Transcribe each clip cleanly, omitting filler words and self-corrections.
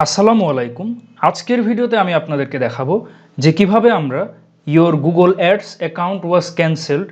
আসসালামু আলাইকুম। আজকের ভিডিওতে আমি আপনাদেরকে দেখাবো যে কিভাবে আমরা your Google ads account was cancelled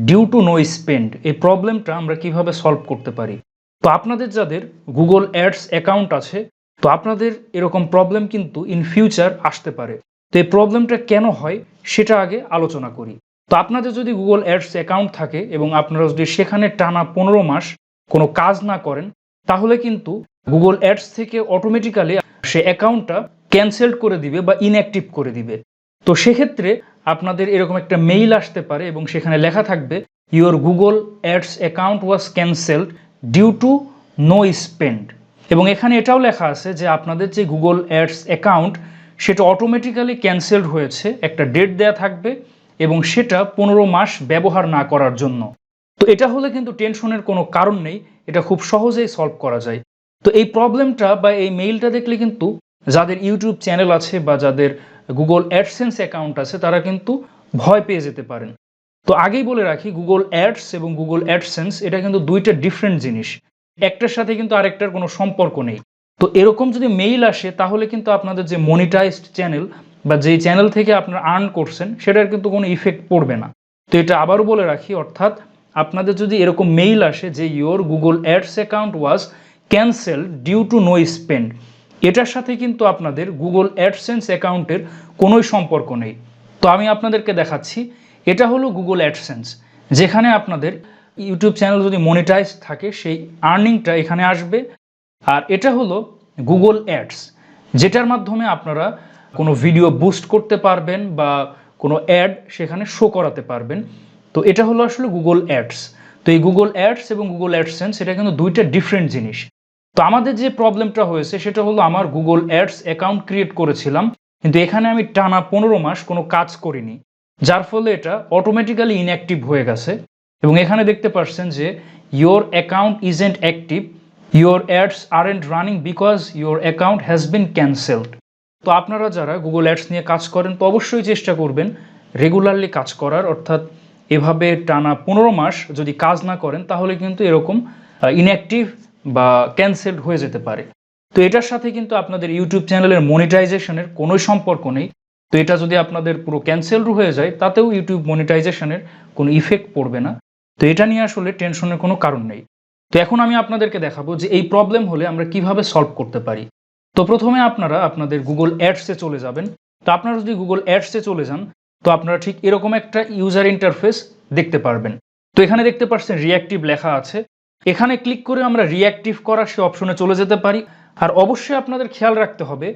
due to no spend এই প্রবলেমটা আমরা কিভাবে সলভ করতে পারি। তো আপনাদের যাদের গুগল অ্যাডস অ্যাকাউন্ট আছে তো আপনাদের এরকম প্রবলেম কিন্তু ইন ফিউচার আসতে পারে। তো এই প্রবলেমটা কেন হয় সেটা আগে আলোচনা করি। তো আপনাদের যদি গুগল অ্যাডস অ্যাকাউন্ট থাকে এবং আপনারা যদি সেখানে টানা 15 মাস কোনো কাজ না করেন তাহলে কিন্তু গুগল অ্যাডস থেকে অটোমেটিক্যালি সে অ্যাকাউন্টটা ক্যান্সেল করে দিবে বা ইনঅ্যাক্টিভ করে দিবে। তো সেক্ষেত্রে আপনাদের এরকম একটা মেইল আসতে পারে এবং সেখানে লেখা থাকবে your Google ads account was cancelled due to no spend, এবং এখানে এটাও লেখা আছে যে আপনাদের যে গুগল অ্যাডস অ্যাকাউন্ট সেটা অটোমেটিক্যালি ক্যান্সেলড হয়েছে, একটা ডেট দেয়া থাকবে এবং সেটা 15 মাস ব্যবহার না করার জন্য। তো এটা হলে কিন্তু টেনশনের কোনো কারণ নেই, এটা খুব সহজেই সলভ করা যায়। তো এই প্রবলেমটা বা এই মেইলটা দেখলে কিন্তু যাদের ইউটিউব চ্যানেল আছে বা যাদের গুগল অ্যাডসেন্স অ্যাকাউন্ট আছে তারা কিন্তু ভয় পেয়ে যেতে পারেন। তো আগেই বলে রাখি, গুগল অ্যাডস এবং গুগল অ্যাডসেন্স এটা কিন্তু দুইটা ডিফারেন্ট জিনিস, একটার সাথে কিন্তু আরেকটার কোনো সম্পর্ক নেই। তো এরকম যদি মেইল আসে তাহলে কিন্তু আপনাদের যে মনিটাইজড চ্যানেল বা যেই চ্যানেল থেকে আপনারা আর্ন করছেন সেটার কিন্তু কোনো ইফেক্ট পড়বে না। তো এটা আবারও বলে রাখি, অর্থাৎ আপনাদের যদি এরকম মেইল আসে যে your Google ads account was cancel due to no spend, এটার সাথে কিন্তু আপনাদের গুগল অ্যাডসেন্স অ্যাকাউন্টের কোনোই সম্পর্ক নেই। তো আমি আপনাদেরকে দেখাচ্ছি, এটা হলো গুগল অ্যাডসেন্স, যেখানে আপনাদের ইউটিউব চ্যানেল যদি মনিটাইজ থাকে সেই আর্নিংটা এখানে আসবে। আর এটা হলো গুগল অ্যাডস, যেটার মাধ্যমে আপনারা কোনো ভিডিও বুস্ট করতে পারবেন বা কোনো অ্যাড সেখানে শো করাতে পারবেন। তো এটা হলো আসলে গুগল অ্যাডস। তো এই গুগল অ্যাডস এবং গুগল অ্যাডসেন্স এটা কিন্তু দুইটা ডিফারেন্ট জিনিস। তো আমাদের যে প্রবলেমটা হয়েছে সেটা হলো আমার গুগল অ্যাডস অ্যাকাউন্ট ক্রিয়েট করেছিলাম কিন্তু এখানে আমি টানা 15 মাস কোনো কাজ করিনি, যার ফলে এটা অটোমেটিক্যালি ইনঅ্যাক্টিভ হয়ে গেছে। এবং এখানে দেখতে পাচ্ছেন যে your account isn't active, your ads aren't running because your account has been cancelled. তো আপনারা যারা গুগল অ্যাডস নিয়ে কাজ করেন তো অবশ্যই চেষ্টা করবেন রেগুলারলি কাজ করার, অর্থাৎ এভাবে টানা 15 মাস যদি কাজ না করেন তাহলে কিন্তু এরকম ইনঅ্যাক্টিভ বা ক্যান্সেলড হয়ে যেতে পারে। তো এটার সাথে কিন্তু আপনাদের ইউটিউব চ্যানেলের মনিটাইজেশনের কোনো সম্পর্ক নেই। তো এটা যদি আপনাদের পুরো ক্যান্সেলড হয়ে যায় তাতেও ইউটিউব মনিটাইজেশনের কোনো ইফেক্ট পড়বে না। তো এটা নিয়ে আসলে টেনশনের কোনো কারণ নেই। তো এখন আমি আপনাদেরকে দেখাবো যে এই প্রবলেম হলে আমরা কিভাবে সলভ করতে পারি। তো প্রথমে আপনারা আপনাদের গুগল অ্যাডসে চলে যাবেন। তো আপনারা যদি গুগল অ্যাডসে চলে যান তো আপনারা ঠিক এরকম একটা ইউজার ইন্টারফেস দেখতে পারবেন। তো এখানে দেখতে পাচ্ছেন রিঅ্যাক্টিভ লেখা আছে, এখানে ক্লিক করে আমরা রিঅ্যাক্টিভ করা সে অপশনে চলে যেতে পারি। আর অবশ্যই আপনাদের খেয়াল রাখতে হবে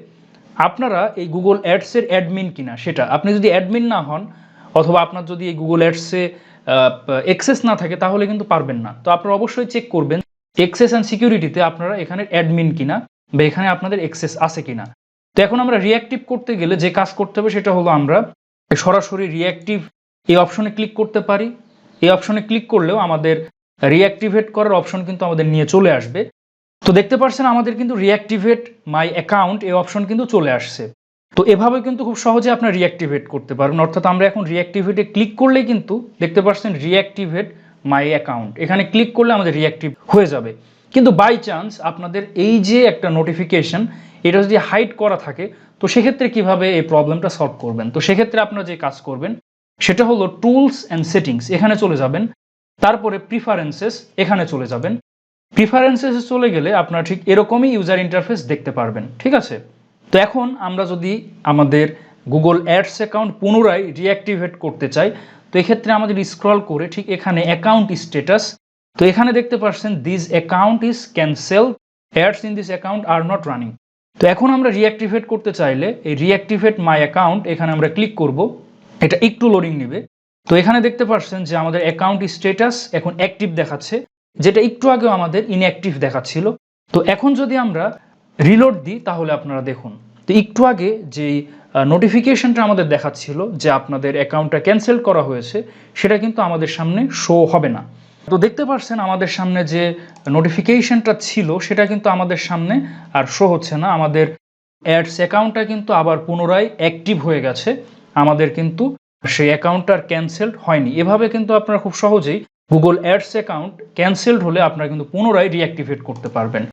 আপনারা এই গুগল অ্যাডসের অ্যাডমিন কিনা সেটা। আপনি যদি অ্যাডমিন না হন অথবা আপনার যদি এই গুগল অ্যাডসে অ্যাক্সেস না থাকে তাহলে কিন্তু পারবেন না। তো আপনারা অবশ্যই চেক করবেন অ্যাক্সেস অ্যান্ড সিকিউরিটিতে আপনারা এখানে অ্যাডমিন কিনা বা এখানে আপনাদের অ্যাক্সেস আছে কিনা। তো এখন আমরা রিঅ্যাক্টিভ করতে গেলে যে কাজ করতে হবে সেটা হলো আমরা সরাসরি রিঅ্যাক্টিভ এই অপশনে ক্লিক করতে পারি। এই অপশনে ক্লিক করলেও আমাদের রিঅ্যাক্টিভেট করার অপশন কিন্তু আমাদের নিয়ে চলে আসবে। তো দেখতে পাচ্ছেন আমাদের কিন্তু রিঅ্যাক্টিভেট মাই অ্যাকাউন্ট এই অপশন কিন্তু চলে আসছে। তো এভাবে কিন্তু খুব সহজে আপনারা রিঅ্যাক্টিভেট করতে পারবেন, অর্থাৎ আমরা এখন রিঅ্যাক্টিভেটে ক্লিক করলেই কিন্তু দেখতে পাচ্ছেন রিঅ্যাক্টিভেট মাই অ্যাকাউন্ট, এখানে ক্লিক করলে আমাদের রিঅ্যাক্টিভ হয়ে যাবে। কিন্তু বাই চান্স আপনাদের এই যে একটা নোটিফিকেশন এটা যদি হাইড করা থাকে তো সেক্ষেত্রে কিভাবে এই প্রবলেমটা সলভ করবেন। তো সেক্ষেত্রে আপনারা যে কাজ করবেন সেটা হলো টুলস অ্যান্ড সেটিংস এখানে চলে যাবেন, তারপরে প্রিফারেন্সেস এখানে চলে যাবেন। প্রিফারেন্সেসে চলে গেলে আপনারা ঠিক এরকমই ইউজার ইন্টারফেস দেখতে পারবেন, ঠিক আছে। তো এখন আমরা যদি আমাদের গুগল অ্যাডস অ্যাকাউন্ট পুনরায় রিঅ্যাক্টিভেট করতে চাই তো এক্ষেত্রে আমাদের স্ক্রল করে ঠিক এখানে অ্যাকাউন্ট স্ট্যাটাস, তো এখানে দেখতে পাচ্ছেন this account is cancel, ads in this account are not running. তো এখন আমরা রিঅ্যাক্টিভেট করতে চাইলে এই রিঅ্যাক্টিভেট মাই অ্যাকাউন্ট এখানে আমরা ক্লিক করব, এটা একটু লোডিং নেবে। তো এখানে দেখতে পাচ্ছেন যে আমাদের অ্যাকাউন্ট স্ট্যাটাস এখন অ্যাক্টিভ দেখাচ্ছে, যেটা একটু আগেও আমাদের ইনঅ্যাক্টিভ দেখাচ্ছিল। তো এখন যদি আমরা রিলোড দিই তাহলে আপনারা দেখুন তো একটু আগে যেই নোটিফিকেশনটা আমাদের দেখাচ্ছিল যে আপনাদের অ্যাকাউন্টটা ক্যান্সেল করা হয়েছে সেটা কিন্তু আমাদের সামনে শো হবে না। তো দেখতে পাচ্ছেন আমাদের সামনে যে নোটিফিকেশনটা ছিল সেটা কিন্তু আমাদের সামনে আর শো হচ্ছে না। আমাদের অ্যাডস অ্যাকাউন্টটা কিন্তু আবার পুনরায় অ্যাক্টিভ হয়ে গেছে, আমাদের কিন্তু সেই অ্যাকাউন্টটা ক্যান্সেলড হয়নি। এভাবে কিন্তু আপনারা খুব সহজেই গুগল অ্যাডস অ্যাকাউন্ট ক্যান্সেলড হলে আপনারা কিন্তু পুনরায় রিঅ্যাক্টিভেট করতে পারবেন।